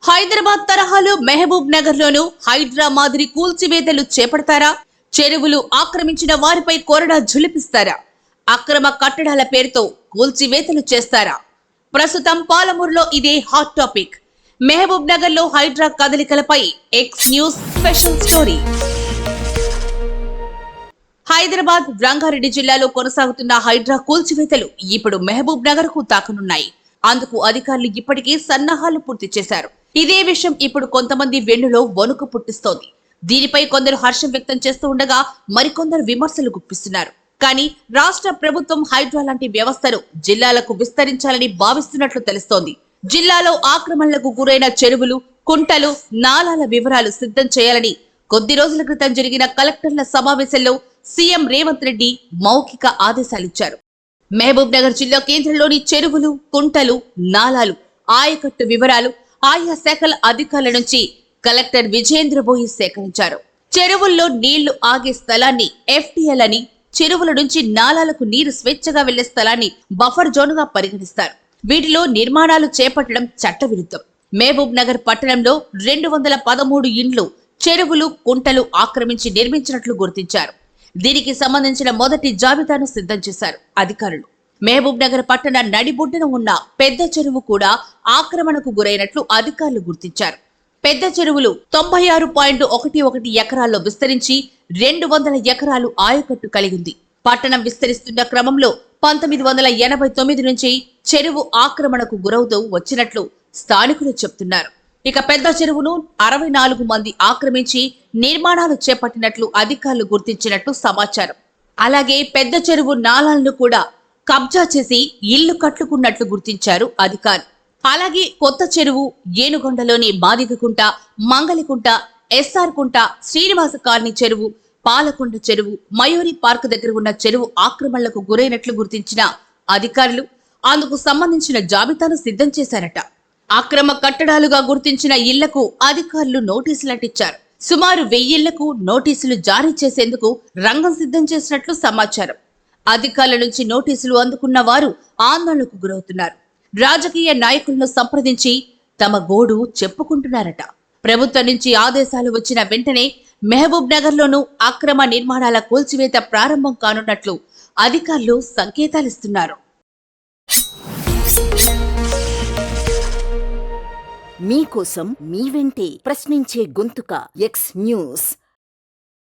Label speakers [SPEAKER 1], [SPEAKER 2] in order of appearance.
[SPEAKER 1] హైదరాబాద్ తరహాలో మహబూబ్ నగర్ లోను హైడ్రా మాదిరి కూల్చివేతలు చేపడతారా? చెరువులు ఆక్రమించిన వారిపై కొరడా ఝులిపిస్తారా? అక్రమ కట్టడాల పేరుతో కూల్చివేతలు చేస్తారా? ప్రస్తుతం పాలమూరులో ఇదే హాట్ టాపిక్. మహబూబ్ నగర్ లో హైడ్రా కదలికలపై X news special story. Hyderabad, Rangareddy జిల్లాలో కొనసాగుతున్న హైడ్రా కూల్చివేతలు ఇప్పుడు మహబూబ్ నగర్ కు తాకనున్నాయి. అందుకు అధికారులు ఇప్పటికే సన్నాహాలు పూర్తి చేశారు. ఇదే విషయం ఇప్పుడు కొంతమంది వెన్నులో వణుకు పుట్టిస్తోంది. దీనిపై కొందరు హర్షం వ్యక్తం చేస్తూ ఉండగా మరికొందరు విమర్శలు గుప్పిస్తున్నారు. కానీ రాష్ట్ర ప్రభుత్వం హైడ్రా లాంటి వ్యవస్థను జిల్లాలకు విస్తరించాలని భావిస్తున్నట్లు తెలుస్తోంది. జిల్లాలో ఆక్రమణలకు గురైన చెరువులు, కుంటలు, నాలాల వివరాలు సిద్ధం చేయాలని కొద్ది రోజుల క్రితం జరిగిన కలెక్టర్ల సమావేశంలో సీఎం రేవంత్ రెడ్డి మౌఖిక ఆదేశాలిచ్చారు. మహబూబ్ నగర్ జిల్లా కేంద్రంలోని చెరువులు, కుంటలు, నాలాలు, ఆయకట్టు వివరాలు ఆయా శాఖల అధికారుల నుంచి కలెక్టర్ విజయేంద్రబోయి సేకరించారు. చెరువుల్లో నీళ్లు ఆగే స్థలాన్ని FTL అని, చెరువుల నుంచి నాలాలకు నీరు స్వేచ్ఛగా వెళ్లే స్థలాన్ని బఫర్ జోన్ గా పరిగణిస్తారు. వీటిలో నిర్మాణాలు చేపట్టడం చట్టవిరుద్ధం. మహబూబ్ నగర్ పట్టణంలో 213 ఇండ్లు చెరువులు, కుంటలు ఆక్రమించి నిర్మించినట్లు గుర్తించారు. దీనికి సంబంధించిన మొదటి జాబితాను సిద్ధం చేశారు అధికారులు. మహబూబ్ నగర్ పట్టణ నడిబొడ్డున ఉన్న పెద్ద చెరువు కూడా ఆక్రమణకు గురైనట్లు అధికారులు గుర్తించారు. పెద్ద చెరువులు 96.11 ఎకరాల్లో విస్తరించి 200 ఎకరాలు ఆయకట్టు కలిగింది. పట్టణం విస్తరిస్తున్న క్రమంలో 1989 నుంచి చెరువు ఆక్రమణకు గురవుతూ వచ్చినట్లు స్థానికులు చెబుతున్నారు. ఇక పెద్ద చెరువును 64 మంది ఆక్రమించి నిర్మాణాలు చేపట్టినట్లు అధికారులు గుర్తించినట్లు సమాచారం. అలాగే పెద్ద చెరువు నాలాలను కూడా కబ్జా చేసి ఇళ్లు కట్టుకున్నట్లు గుర్తించారు అధికారులు. అలాగే కొత్త చెరువు, ఏనుగొండలోని మాదిగకుంట, మంగలికుంట, SR కుంట, శ్రీనివాస కాలనీ చెరువు, పాలకొండ చెరువు, మయూరి పార్క్ దగ్గర ఉన్న చెరువు ఆక్రమణలకు గురైనట్లు గుర్తించిన అధికారులు అందుకు సంబంధించిన జాబితాను సిద్ధం చేశారట. అక్రమ కట్టడాలుగా గుర్తించిన ఇళ్లకు అధికారులు నోటీసులంటిచ్చారు. సుమారు 1000 ఇళ్లకు నోటీసులు జారీ చేసేందుకు రంగం సిద్ధం చేసినట్లు సమాచారం. అధికారుల నుంచి నోటీసులు అందుకున్న వారు ఆందోళనకు గురవుతున్నారు. రాజకీయ నాయకులను సంప్రదించి తమ గోడు చెప్పుకుంటున్నారట. ప్రభుత్వం నుంచి ఆదేశాలు వచ్చిన వెంటనే మహబూబ్ నగర్ లోనూ అక్రమ నిర్మాణాల కూల్చివేత ప్రారంభం కానున్నట్లు అధికారులు సంకేతాలిస్తున్నారు.
[SPEAKER 2] మీకోసం మీ వెంటే ప్రశ్నించే గొంతుక ఎక్స్ న్యూస్.